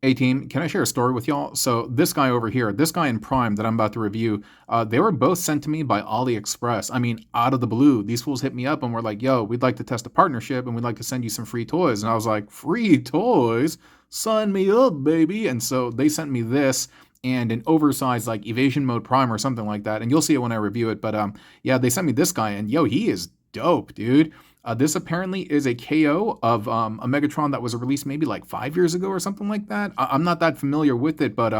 Hey team, can I share a story with y'all? So this guy over here, this guy in Prime that I'm about to review, they were both sent to me by AliExpress. I mean, out of the blue, these fools hit me up and were like, "Yo, we'd like to test a partnership and we'd like to send you some free toys." And I was like, "Free toys? Sign me up, baby!" And so they sent me this and an oversized like evasion mode Prime or something like that. And you'll see it when I review it. But yeah, they sent me this guy, and yo, he is dope, dude. This apparently is a KO of a Megatron that was released maybe like 5 years ago or something like that. I'm not that familiar with it, but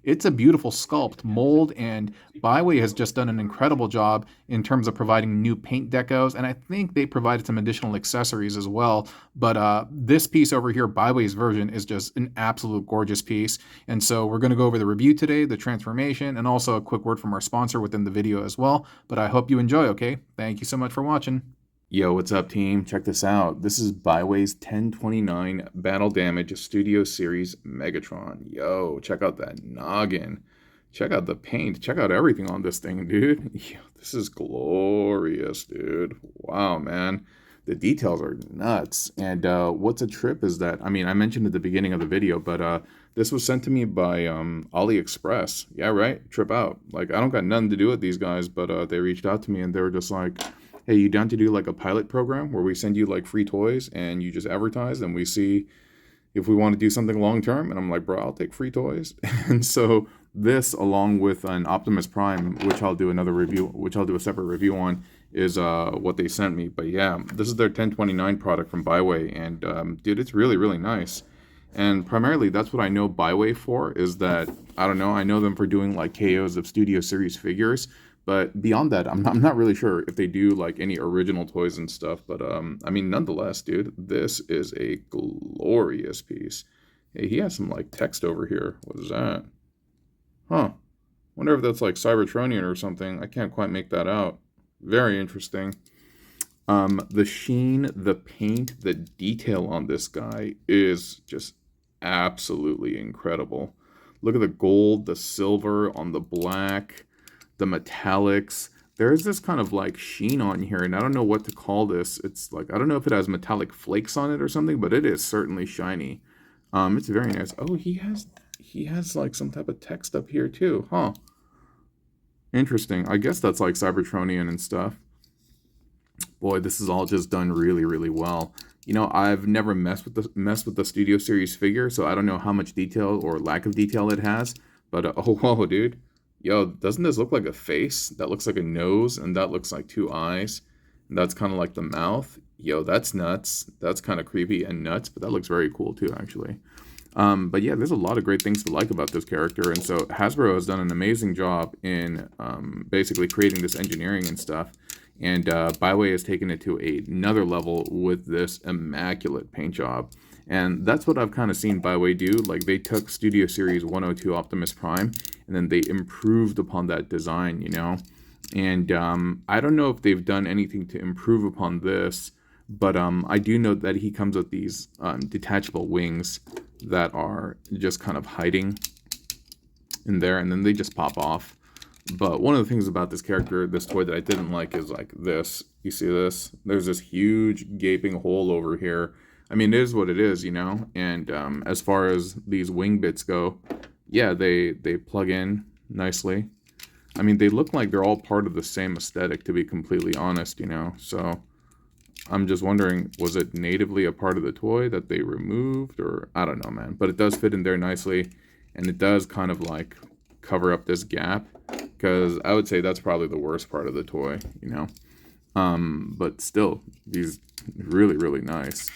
it's a beautiful sculpt, mold, and Byway has just done an incredible job in terms of providing new paint decos, and I think they provided some additional accessories as well. But this piece over here, Byway's version, is just an absolute gorgeous piece. And so we're going to go over the review today, the transformation, and also a quick word from our sponsor within the video as well. But I hope you enjoy, okay? Thank you so much for watching. Yo, what's up, team? Check this out. This is Byway's 1029 Battle Damage Studio Series Megatron. Yo, check out that noggin. Check out the paint. Check out everything on this thing, dude. Yo, this is glorious, dude. Wow, man. The details are nuts. And what's a trip is that, I mean, I mentioned at the beginning of the video, but this was sent to me by AliExpress. Yeah, right? Trip out. Like, I don't got nothing to do with these guys, but they reached out to me and they were just like, hey, you down to do like a pilot program where we send you like free toys and you just advertise and we see if we want to do something long term? And I'm like, bro, I'll take free toys. And so this, along with an Optimus Prime, which I'll do another review, which I'll do a separate review on, is what they sent me. But yeah, this is their 1029 product from Byway, and dude, it's really really nice. And primarily, that's what I know Byway for, is that, I don't know, I know them for doing like KOs of Studio Series figures, but beyond that, I'm not really sure if they do like any original toys and stuff. But I mean, nonetheless, dude, this is a glorious piece. Hey, he has some like text over here. What is that? Huh. Wonder if that's like Cybertronian or something. I can't quite make that out. Very interesting. The sheen, the paint, the detail on this guy is just absolutely incredible. Look at the gold, the silver on the black, the metallics. There's this kind of like sheen on here, and I don't know what to call this. It's like, I don't know if it has metallic flakes on it or something, but it is certainly shiny. It's very nice. Oh, he has like some type of text up here too, huh? Interesting. I guess that's like Cybertronian and stuff. Boy, this is all just done really, really well. You know, I've never messed with the Studio Series figure, so I don't know how much detail or lack of detail it has. But oh, whoa, dude, yo, doesn't this look like a face? That looks like a nose, and that looks like two eyes, and that's kind of like the mouth. Yo, that's nuts. That's kind of creepy and nuts, but that looks very cool too, actually. But yeah, there's a lot of great things to like about this character, and so Hasbro has done an amazing job in basically creating this engineering and stuff. And Byway has taken it to another level with this immaculate paint job. And that's what I've kind of seen Byway do. Like, they took Studio Series 102 Optimus Prime, and then they improved upon that design, you know? And I don't know if they've done anything to improve upon this, but I do know that he comes with these detachable wings that are just kind of hiding in there, and then they just pop off. But one of the things about this character, this toy that I didn't like, is like this. You see this? There's this huge gaping hole over here. I mean, it is what it is, you know? And as far as these wing bits go, yeah, they plug in nicely. I mean, they look like they're all part of the same aesthetic, to be completely honest, you know? So I'm just wondering, was it natively a part of the toy that they removed? Or I don't know, man. But it does fit in there nicely, and it does kind of like cover up this gap, because I would say that's probably the worst part of the toy, you know. But still, he's really, really nice.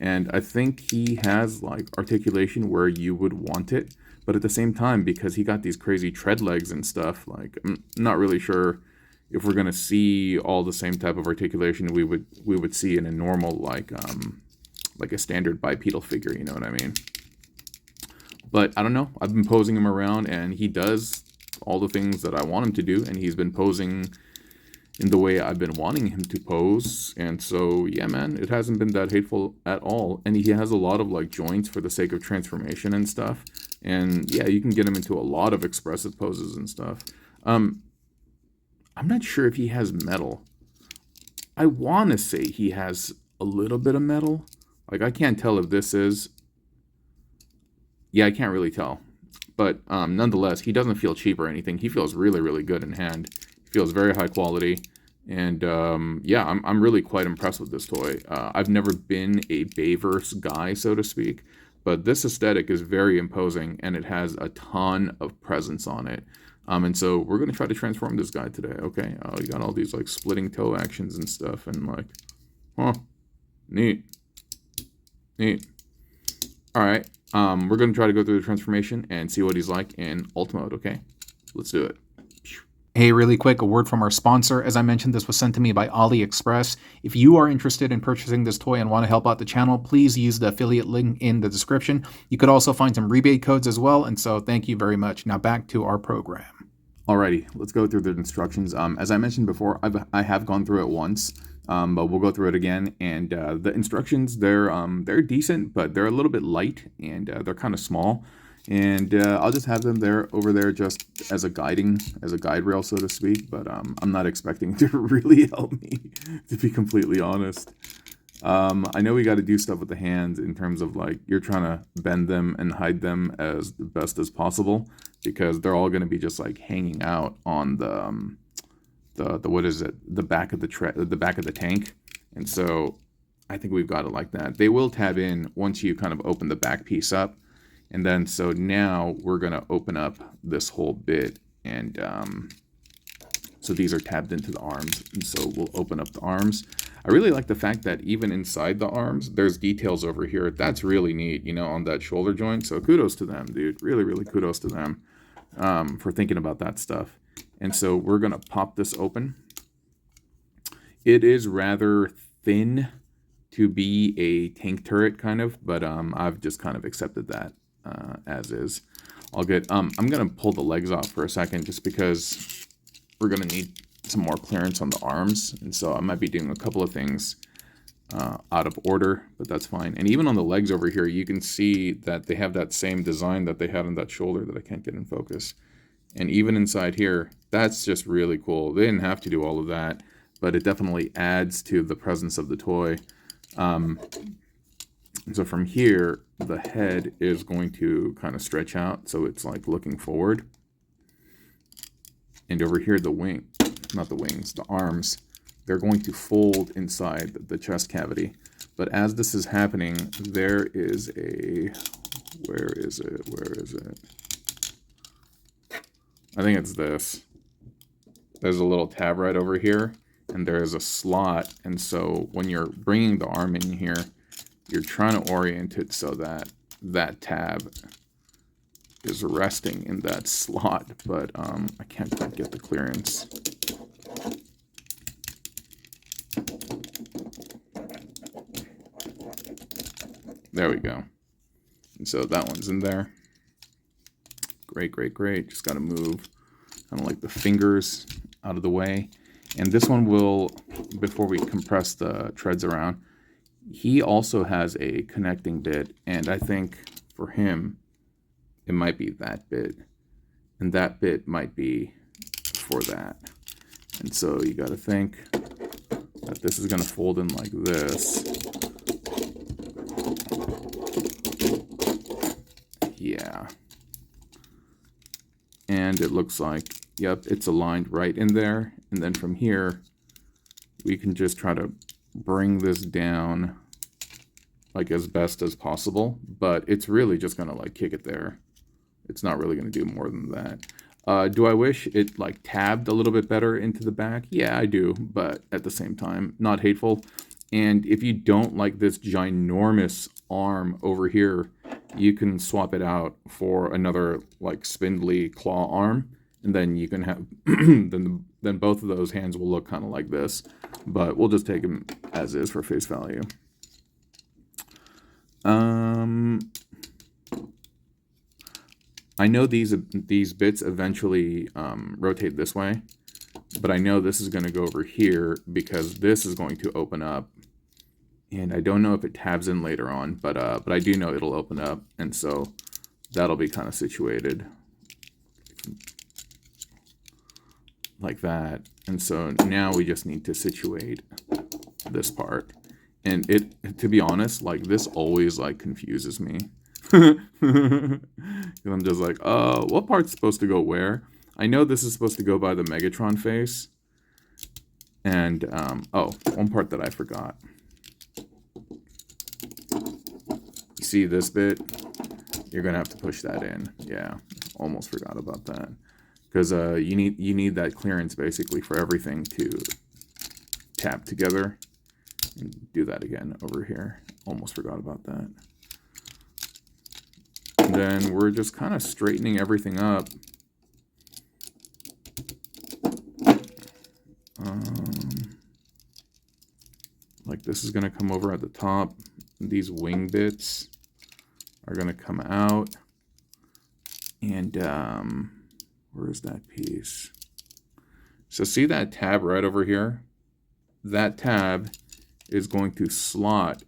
And I think he has like articulation where you would want it, but at the same time, because he got these crazy tread legs and stuff, like I'm not really sure if we're gonna see all the same type of articulation we would see in a normal like a standard bipedal figure, you know what I mean? But I don't know. I've been posing him around, and he does all the things that I want him to do, and he's been posing in the way I've been wanting him to pose. And so, yeah, man, it hasn't been that hateful at all. And he has a lot of like joints for the sake of transformation and stuff. And yeah, you can get him into a lot of expressive poses and stuff. I'm not sure if he has metal. I want to say he has a little bit of metal. Like, I can't tell if this is. Yeah, I can't really tell. But nonetheless, he doesn't feel cheap or anything. He feels really, really good in hand. He feels very high quality. And yeah, I'm really quite impressed with this toy. I've never been a Bayverse guy, so to speak, but this aesthetic is very imposing, and it has a ton of presence on it. And so we're going to try to transform this guy today, okay? You got all these, like, splitting toe actions and stuff, and, like, huh, neat. Neat. All right. We're going to try to go through the transformation and see what he's like in alt mode, okay? Let's do it. Hey, really quick, a word from our sponsor. As I mentioned, this was sent to me by AliExpress. If you are interested in purchasing this toy and want to help out the channel, please use the affiliate link in the description. You could also find some rebate codes as well, and so thank you very much. Now back to our program. Alrighty, let's go through the instructions. As I mentioned before, I have gone through it once, but we'll go through it again. And the instructions, they're decent, but they're a little bit light, and they're kind of small. And I'll just have them over there just as a guide rail, so to speak. But I'm not expecting to really help me, to be completely honest. I know we got to do stuff with the hands in terms of, like, you're trying to bend them and hide them as the best as possible, because they're all going to be just, like, hanging out on the what is it, the back of the back of the tank. And so I think we've got it like that. They will tab in once you kind of open the back piece up. And then, so now we're going to open up this whole bit. And so these are tabbed into the arms. And so we'll open up the arms. I really like the fact that even inside the arms, there's details over here. That's really neat, you know, on that shoulder joint. So kudos to them, dude. Really, really kudos to them for thinking about that stuff. And so we're going to pop this open. It is rather thin to be a tank turret, kind of, but I've just kind of accepted that. As is. I'm gonna pull the legs off for a second, just because we're gonna need some more clearance on the arms, and so I might be doing a couple of things out of order, but that's fine. And even on the legs over here, you can see that they have that same design that they had on that shoulder that I can't get in focus. And even inside here, that's just really cool. They didn't have to do all of that, but it definitely adds to the presence of the toy. So from here, the head is going to kind of stretch out, so it's like looking forward. And over here, the arms, they're going to fold inside the chest cavity. But as this is happening, there is a, where is it? I think it's this. There's a little tab right over here, and there is a slot. And so when you're bringing the arm in here, you're trying to orient it so that that tab is resting in that slot, but I can't quite get the clearance. There we go. And so that one's in there. Great, great, great. Just got to move kind of like the fingers out of the way. And this one will, before we compress the treads around, he also has a connecting bit, and I think for him, it might be that bit, and that bit might be for that. And so you got to think that this is going to fold in like this. Yeah. And it looks like, yep, it's aligned right in there. And then from here, we can just try to bring this down like as best as possible, but it's really just gonna like kick it there. It's not really gonna do more than that. Do I wish it like tabbed a little bit better into the back? Yeah, I do, but at the same time, not hateful. And if you don't like this ginormous arm over here, you can swap it out for another like spindly claw arm, and then you can have then both of those hands will look kind of like this, but we'll just take them as is for face value. I know these bits eventually rotate this way, but I know this is going to go over here because this is going to open up, and I don't know if it tabs in later on, but I do know it'll open up, and so that'll be kind of situated like that. And so now we just need to situate this part. And it, to be honest, like this always like confuses me And I'm just like, what part's supposed to go where? I know this is supposed to go by the Megatron face. And, oh, one part that I forgot. You see this bit? You're going to have to push that in. Yeah, almost forgot about that. Because you need that clearance, basically, for everything to tap together. And do that again over here. Almost forgot about that. And then we're just kind of straightening everything up. Like this is going to come over at the top. These wing bits are going to come out. And where's that piece? So see that tab right over here? That tab is going to slot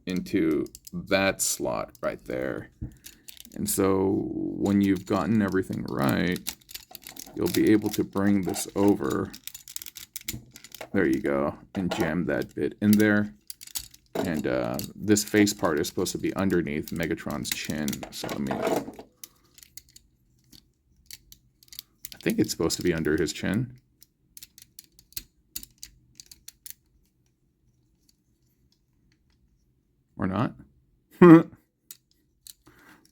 into that slot right there. And so when you've gotten everything right, you'll be able to bring this over. There you go. And jam that bit in there. And this face part is supposed to be underneath Megatron's chin. So I think it's supposed to be under his chin. Or not. But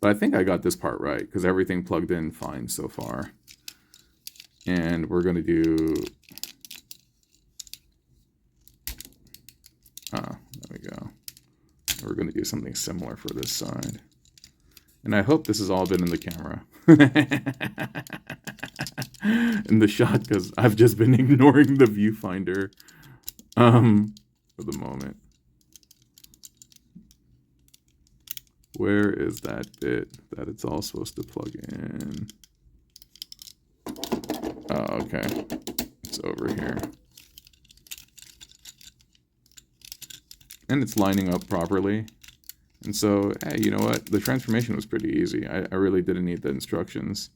I think I got this part right because everything plugged in fine so far. And we're going to do... there we go. We're going to do something similar for this side. And I hope this has all been in the camera. In the shot, because I've just been ignoring the viewfinder for the moment. Where is that bit that it's all supposed to plug in? Oh, okay. It's over here. And it's lining up properly. And so, hey, you know what? The transformation was pretty easy. I really didn't need the instructions.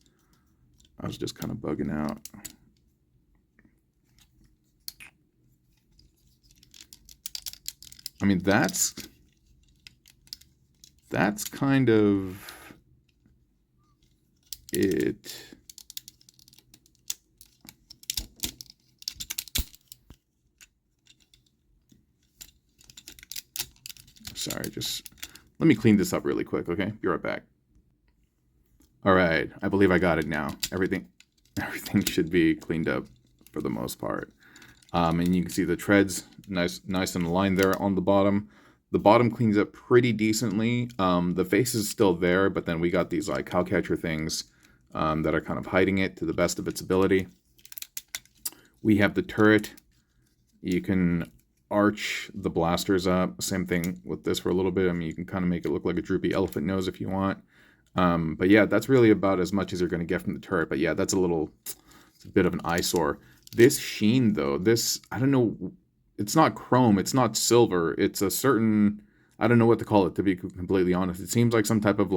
I was just kind of bugging out. I mean, that's kind of it. Sorry, just let me clean this up really quick, okay? Be right back. All right, I believe I got it now. Everything should be cleaned up for the most part. And you can see the treads nice and aligned there on the bottom. The bottom cleans up pretty decently. The face is still there, but then we got these like cow catcher things that are kind of hiding it to the best of its ability. We have the turret. You can arch the blasters up. Same thing with this for a little bit. I mean, you can kind of make it look like a droopy elephant nose if you want. But yeah, that's really about as much as you're going to get from the turret. But yeah, it's a bit of an eyesore. This sheen though, I don't know, it's not chrome, it's not silver, it's a certain, I don't know what to call it, to be completely honest. It seems like some type of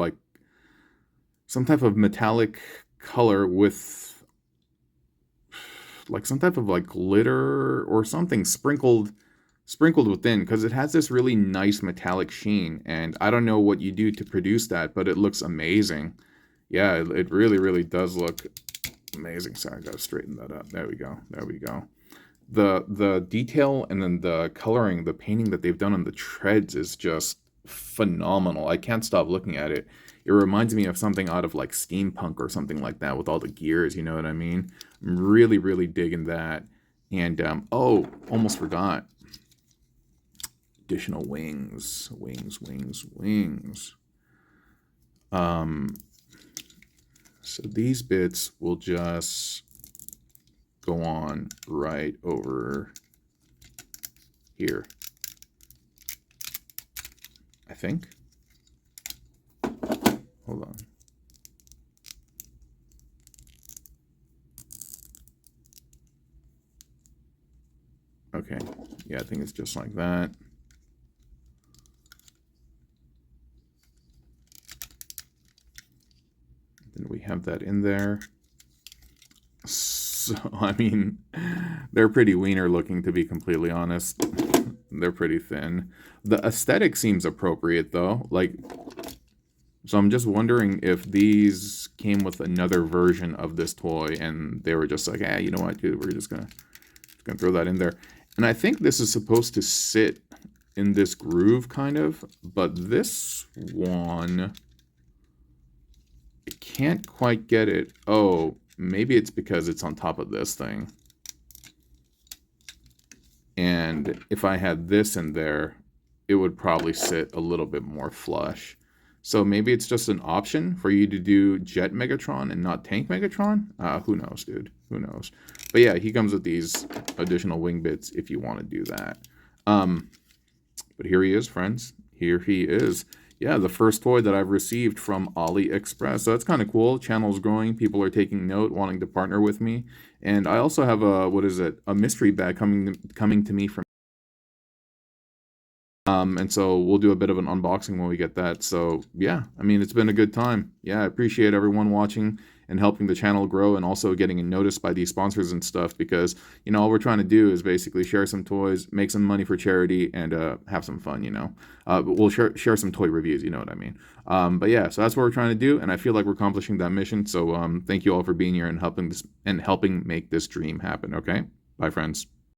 metallic color with like some type of like glitter or something sprinkled within, because it has this really nice metallic sheen, and I don't know what you do to produce that, but it looks amazing. Yeah, it really does look amazing. Sorry, I gotta straighten that up. There we go. The detail and then the coloring, the painting that they've done on the treads is just phenomenal. I can't stop looking at it. It reminds me of something out of like steampunk or something like that with all the gears, you know what I mean? I'm really digging that. And oh, almost forgot. Additional wings. So these bits will just go on right over here, I think. Hold on. Okay, yeah, I think it's just like that. Then we have that in there. So, I mean, they're pretty wiener looking, to be completely honest. They're pretty thin. The aesthetic seems appropriate, though. Like, So I'm just wondering if these came with another version of this toy and they were just like, you know what, dude, we're just gonna throw that in there. And I think this is supposed to sit in this groove kind of, but this one, I can't quite get it. Oh, maybe it's because it's on top of this thing. And if I had this in there, it would probably sit a little bit more flush. So maybe it's just an option for you to do Jet Megatron and not Tank Megatron? Who knows, dude? Who knows? But yeah, he comes with these additional wing bits if you want to do that. But here he is, friends. Here he is. Yeah, the first toy that I've received from AliExpress. So that's kind of cool. Channel's growing. People are taking note, wanting to partner with me. And I also have a mystery bag coming to me from. And so we'll do a bit of an unboxing when we get that. So yeah, I mean, it's been a good time. Yeah, I appreciate everyone watching and helping the channel grow and also getting noticed by these sponsors and stuff because, you know, all we're trying to do is basically share some toys, make some money for charity, and have some fun, you know. But we'll share some toy reviews, you know what I mean. But yeah, so that's what we're trying to do, and I feel like we're accomplishing that mission. So thank you all for being here and helping make this dream happen, okay? Bye, friends.